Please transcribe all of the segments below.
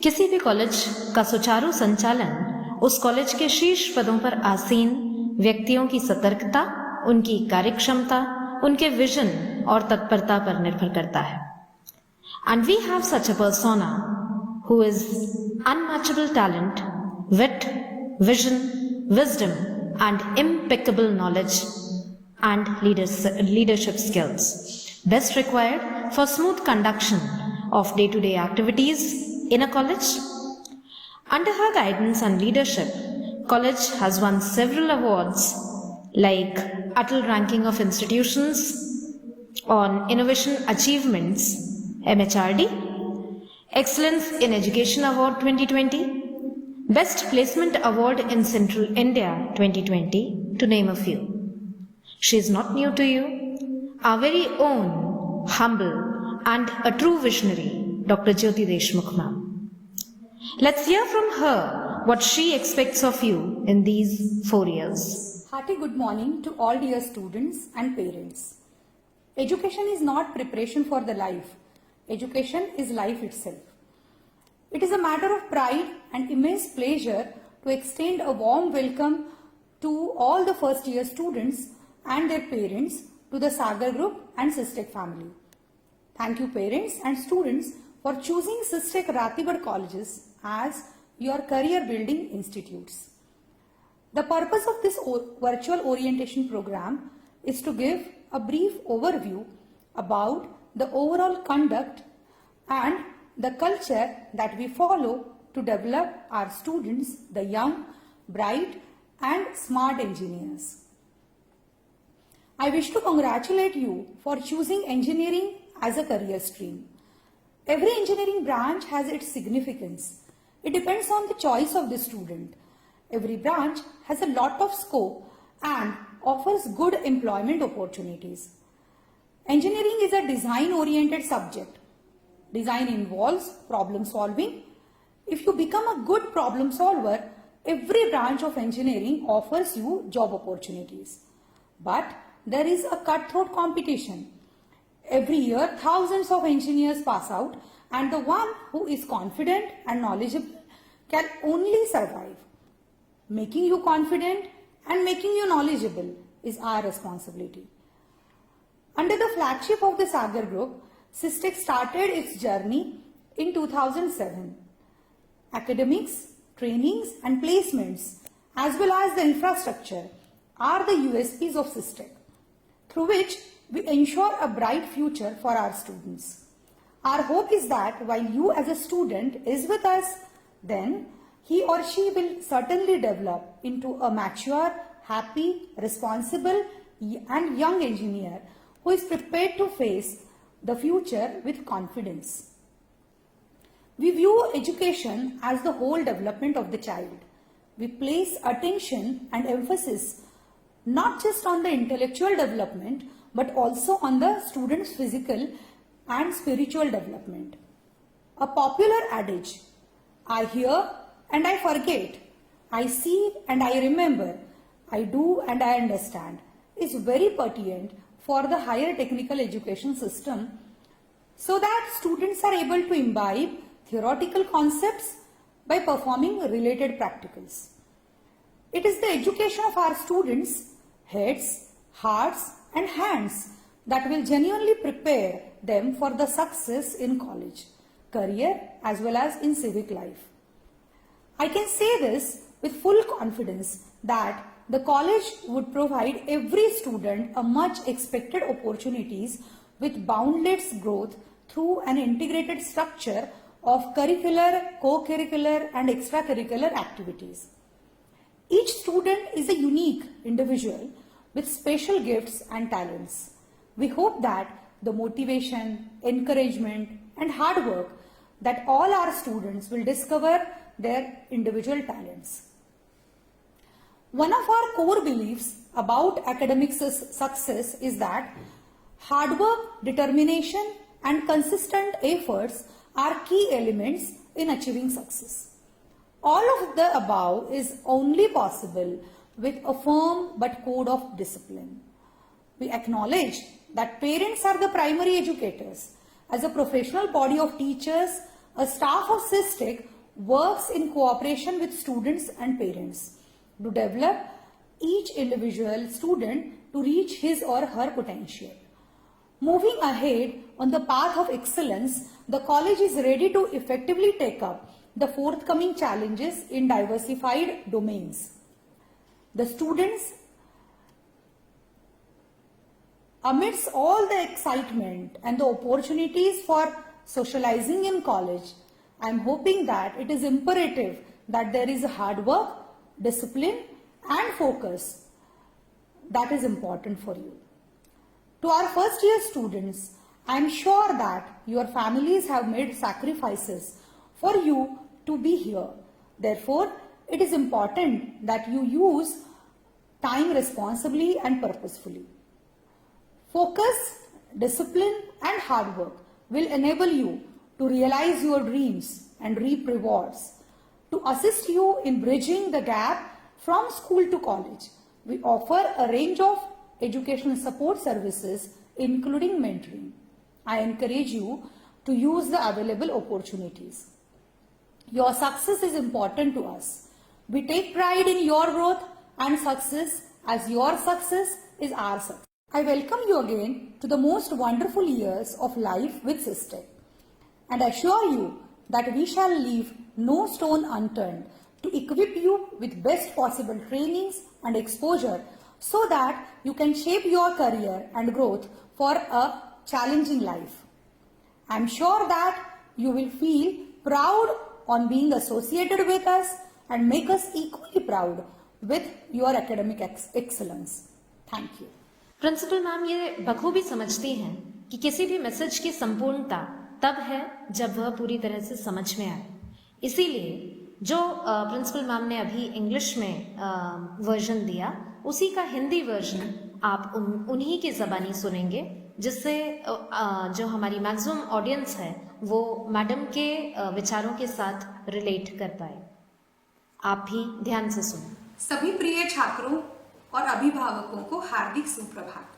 किसी भी कॉलेज का सुचारू संचालन उस कॉलेज के शीर्ष पदों पर आसीन व्यक्तियों की सतर्कता, उनकी कार्यक्षमता, उनके विजन और तत्परता पर निर्भर करता है। And we have such a persona who is unmatchable talent, wit, vision, wisdom, and impeccable knowledge and leadership skills, best required for smooth conduction of day-to-day activities in a college. Under her guidance and leadership, college has won several awards like Atal Ranking of Institutions on Innovation Achievements, MHRD, Excellence in Education Award 2020, Best Placement Award in Central India 2020, to name a few. She is not new to you. Our very own, humble, and a true visionary, Dr. Jyoti Deshmukh ma'am. Let's hear from her what she expects of you in these 4 years. Hearty good morning to all dear students and parents. Education is not preparation for the life. Education is life itself. It is a matter of pride and immense pleasure to extend a warm welcome to all the first year students and their parents to the Sagar Group and SysTech family. Thank you parents and students for choosing SysTech Ratibad colleges as your career building institutes. The purpose of this virtual orientation program is to give a brief overview about the overall conduct and the culture that we follow to develop our students, the young, bright and smart engineers. I wish to congratulate you for choosing engineering as a career stream. Every engineering branch has its significance. It depends on the choice of the student. Every branch has a lot of scope and offers good employment opportunities. Engineering is a design-oriented subject. Design involves problem solving. If you become a good problem solver, every branch of engineering offers you job opportunities. But there is a cutthroat competition. Every year, thousands of engineers pass out, and the one who is confident and knowledgeable can only survive. Making you confident and making you knowledgeable is our responsibility. Under the flagship of the Sagar Group, SysTech started its journey in 2007. Academics, trainings and placements as well as the infrastructure are the USPs of SysTech, through which we ensure a bright future for our students. Our hope is that while you as a student is with us, then he or she will certainly develop into a mature, happy, responsible and young engineer who is prepared to face the future with confidence. We view education as the whole development of the child. We place attention and emphasis not just on the intellectual development but also on the student's physical and spiritual development. A popular adage, I hear and I forget, I see and I remember, I do and I understand, is very pertinent for the higher technical education system so that students are able to imbibe theoretical concepts by performing related practicals. It is the education of our students' heads, hearts and hands that will genuinely prepare them for the success in college, career as well as in civic life. I can say this with full confidence that the college would provide every student a much expected opportunities with boundless growth through an integrated structure of curricular, co-curricular and extracurricular activities. Each student is a unique individual with special gifts and talents. We hope that the motivation, encouragement and hard work that all our students will discover their individual talents. One of our core beliefs about academic success is that hard work, determination and consistent efforts are key elements in achieving success. All of the above is only possible with a firm but code of discipline. We acknowledge that parents are the primary educators. As a professional body of teachers, a staff of SysTech works in cooperation with students and parents to develop each individual student to reach his or her potential. Moving ahead on the path of excellence, the college is ready to effectively take up the forthcoming challenges in diversified domains. The students, amidst all the excitement and the opportunities for socializing in college, I am hoping that it is imperative that there is hard work, discipline and focus that is important for you. To our first year students, I am sure that your families have made sacrifices for you to be here. Therefore, it is important that you use time responsibly and purposefully. Focus, discipline and hard work will enable you to realize your dreams and reap rewards. To assist you in bridging the gap from school to college, we offer a range of educational support services including mentoring. I encourage you to use the available opportunities. Your success is important to us. We take pride in your growth and success as your success is our success. I welcome you again to the most wonderful years of life with SysTech and assure you that we shall leave no stone unturned to equip you with best possible trainings and exposure so that you can shape your career and growth for a challenging life. I am sure that you will feel proud on being associated with us and make us equally proud with your academic excellence. Thank you. Principal ma'am ये बखूबी समझती हैं कि किसी भी message की संपूर्णता तब है जब वह पूरी तरह से समझ में आए। इसीलिए जो प्रिंसिपल मैम ने अभी इंग्लिश में वर्जन दिया, उसी का हिंदी वर्जन आप उन्हीं की ज़बानी सुनेंगे, जिससे जो हमारी मैक्सिमम ऑडियंस है वो मैडम के विचारों के साथ रिलेट कर पाए। आप भी ध्यान से सुनें। सभी प्रिय छात्रों और अभिभावकों को हार्दिक सुप्रभात।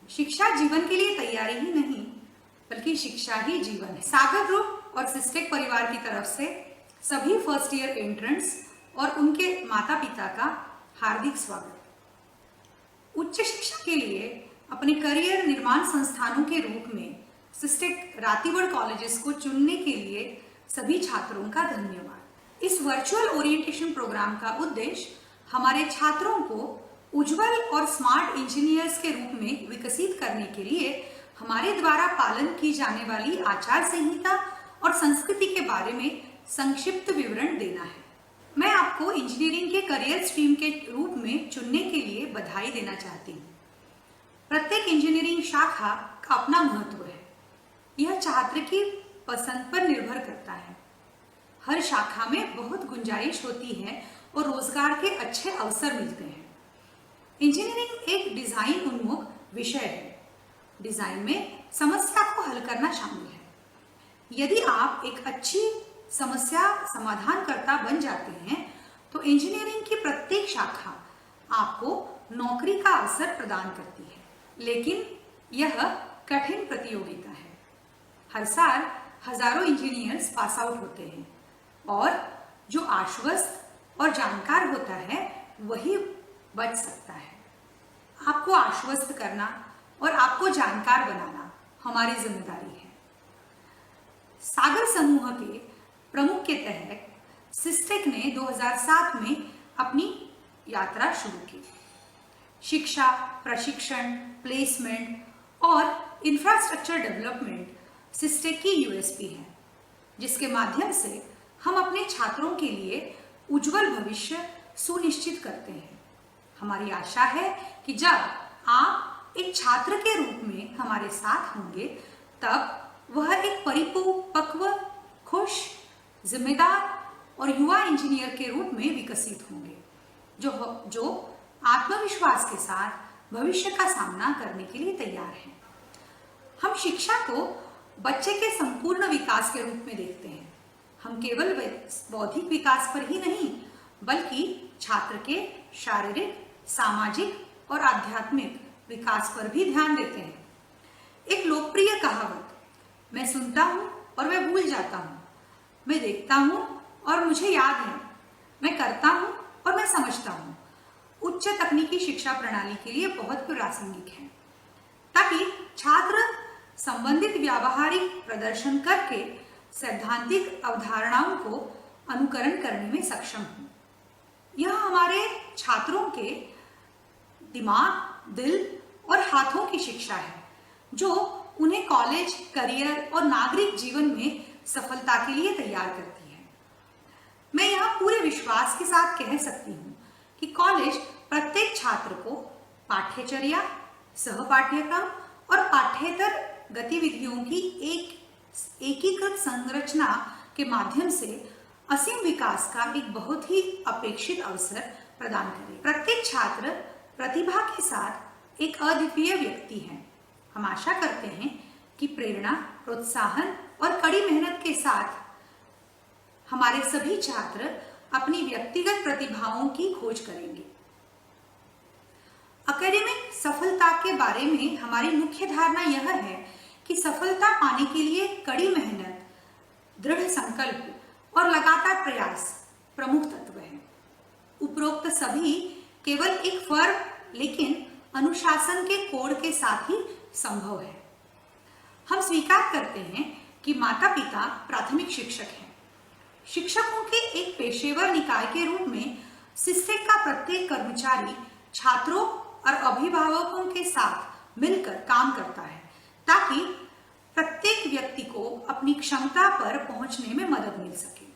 शिक्षा जीवन के लिए तैयारी ही नहीं, बल्कि शिक्षा ही जीवन है। सागर ग्रुप और सिस्टेक परिवार की तरफ से सभी फर्स्ट ईयर एंट्रेंट्स और उनके माता पिता का हार्दिक स्वागत। उच्च शिक्षा के लिए अपने करियर निर्माण संस्थानों के रूप में सिस्टेक रातीगढ़ कॉलेजेस को चुनने के लिए सभी छात्रों का धन्यवाद। इस वर्चुअल ओरिएंटेशन प्रोग्राम का उद्देश्य हमारे छात्रों को उज्जवल और स्मार्ट इंजीनियर्स के रूप में विकसित करने के लिए हमारे द्वारा पालन की जाने वाली आचार संहिता और संस्कृति के बारे में संक्षिप्त विवरण देना है। मैं आपको इंजीनियरिंग के करियर स्ट्रीम के रूप में चुनने के लिए बधाई देना चाहती हूँ। प्रत्येक इंजीनियरिंग शाखा का अपना महत्व है। यह छात्र की पसंद पर निर्भर करता है। हर शाखा में बहुत गुंजाइश होती है और रोजगार के अच्छे अवसर मिलते हैं। इंजीनियरिंग एक डिजाइन उन्मुख विषय है। डिजाइन में समस्या को हल करना शामिल है। यदि आप एक अच्छी समस्या समाधानकर्ता बन जाते हैं तो इंजीनियरिंग की प्रत्येक शाखा आपको नौकरी का अवसर प्रदान करती है। लेकिन यह कठिन प्रतियोगिता है। हर साल हजारों इंजीनियर्स पास आउट होते हैं और जो आश्वस्त और जानकार होता है वही बच सकता है। आपको आश्वस्त करना और आपको जानकार बनाना हमारी जिम्मेदारी है। सागर समूह के प्रमुख के तहत सिस्टेक ने 2007 में अपनी यात्रा शुरू की। शिक्षा, प्रशिक्षण, प्लेसमेंट और इंफ्रास्ट्रक्चर डेवलपमेंट सिस्टेक की यूएसपी है, जिसके माध्यम से हम अपने छात्रों के लिए उज्जवल भविष्य सुनिश्चित करते हैं। हमारी आशा है कि जब आप एक छात्र के रूप में हमारे साथ होंगे तब वह एक परिपक्व, खुश, जिम्मेदार और युवा इंजीनियर के रूप में विकसित होंगे, जो आत्मविश्वास के साथ भविष्य का सामना करने के लिए तैयार हैं। हम शिक्षा को बच्चे के संपूर्ण विकास के रूप में देखते हैं। हम केवल बौद्धिक विकास पर ही नहीं, बल्कि छात्र के शारीरिक, सामाजिक और आध्यात्मिक विकास पर भी ध्यान देते हैं। एक लोकप्रिय कहावत, मैं सुनता हूं और मैं भूल जाता हूं, मैं देखता हूँ और मुझे याद है, मैं करता हूँ और मैं समझता हूँ उच्च तकनीकी शिक्षा प्रणाली के लिए बहुत प्रासंगिक है, ताकि छात्र संबंधित व्यावहारिक प्रदर्शन करके सैद्धांतिक अवधारणाओं को अनुकरण करने में सक्षम हो। यह हमारे छात्रों के दिमाग, दिल और हाथों की शिक्षा है, जो उन्हें कॉलेज, करियर और नागरिक जीवन में सफलता के लिए तैयार करती है। मैं यह पूरे विश्वास के साथ कह सकती हूँ कि कॉलेज प्रत्येक छात्र को पाठ्यचर्या, सहपाठ्यक्रम और पाठ्येतर गतिविधियों की एक एकीकृत संरचना के माध्यम से असीम विकास का एक बहुत ही अपेक्षित अवसर प्रदान करे। प्रत्येक छात्र प्रतिभा के साथ एक अद्वितीय व्यक्ति है। हम आशा करते हैं कि प्रेरणा, प्रोत्साहन और कड़ी मेहनत के साथ हमारे सभी छात्र अपनी व्यक्तिगत प्रतिभाओं की खोज करेंगे। एकेडमिक सफलता के बारे में हमारी मुख्य धारणा यह है कि सफलता पाने के लिए कड़ी मेहनत, दृढ़ संकल्प और लगातार प्रयास प्रमुख तत्व है। उपरोक्त सभी केवल एक फर्म लेकिन अनुशासन के कोड के साथ ही संभव है। हम स्वीकार करते हैं कि माता पिता प्राथमिक शिक्षक हैं। शिक्षकों के एक पेशेवर निकाय के रूप में सिस्टेक का प्रत्येक कर्मचारी छात्रों और अभिभावकों के साथ मिलकर काम करता है, ताकि प्रत्येक व्यक्ति को अपनी क्षमता पर पहुंचने में मदद मिल सके।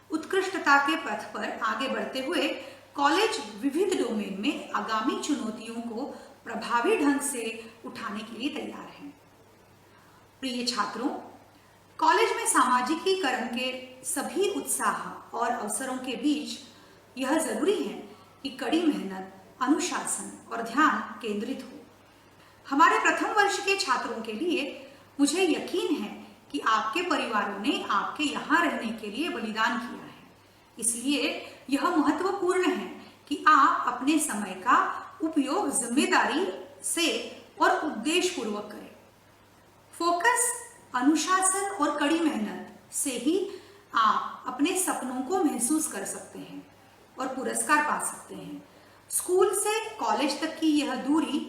उत्कृष्टता के पथ पर आगे बढ़ते हुए कॉलेज विविध डोमेन में आगामी चुनौतियों को प्रभावी ढंग से उठाने के लिए तैयार है। प्रिय छात्रों, कॉलेज में सामाजिकीकरण के सभी उत्साह और अवसरों के बीच यह जरूरी है कि कड़ी मेहनत, अनुशासन और ध्यान केंद्रित हो। हमारे प्रथम वर्ष के छात्रों के लिए मुझे यकीन है कि आपके परिवारों ने आपके यहाँ रहने के लिए बलिदान किया है। इसलिए यह महत्वपूर्ण है कि आप अपने समय का उपयोग जिम्मेदारी से और उद्देश्यपूर्वक करें। फोकस, अनुशासन और कड़ी मेहनत से ही आप अपने सपनों को महसूस कर सकते हैं और पुरस्कार पा सकते हैं। स्कूल से कॉलेज तक की यह दूरी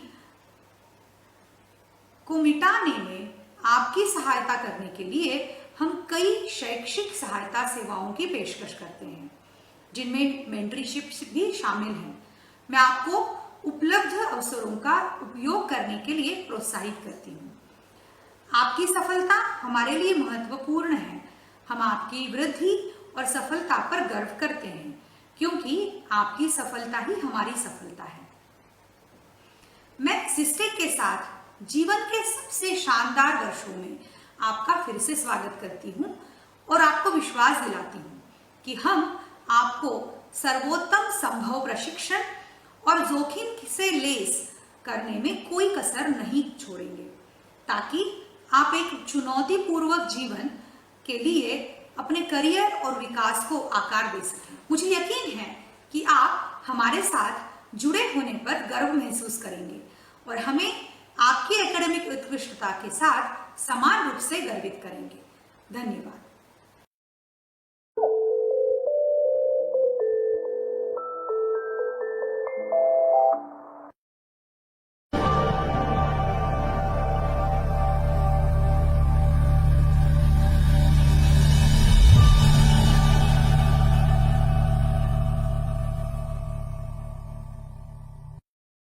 को मिटाने में आपकी सहायता करने के लिए हम कई शैक्षिक सहायता सेवाओं की पेशकश करते हैं, जिनमें मेंटरशिप भी शामिल है। मैं आपको उपलब्ध अवसरों का उपयोग करने के लिए प्रोत्साहित करती हूँ। आपकी सफलता हमारे लिए महत्वपूर्ण है। हम आपकी वृद्धि और सफलता पर गर्व करते हैं, क्योंकि आपकी सफलता ही हमारी सफलता है। मैं सिस्टेक के साथ जीवन के सबसे शानदार वर्षों में आपका फिर से स्वागत करती हूँ और आपको विश्वास दिलाती हूँ कि हम आपको सर्वोत्तम संभव प्रशिक्षण और जोखिम से लेस करने में कोई कसर नहीं छोड़ेंगे, ताकि आप एक चुनौतीपूर्वक जीवन के लिए अपने करियर और विकास को आकार दे सकें। मुझे यकीन है कि आप हमारे साथ जुड़े होने पर गर्व महसूस करेंगे और हमें आपकी एकेडमिक उत्कृष्टता के साथ समान रूप से गर्वित करेंगे। धन्यवाद।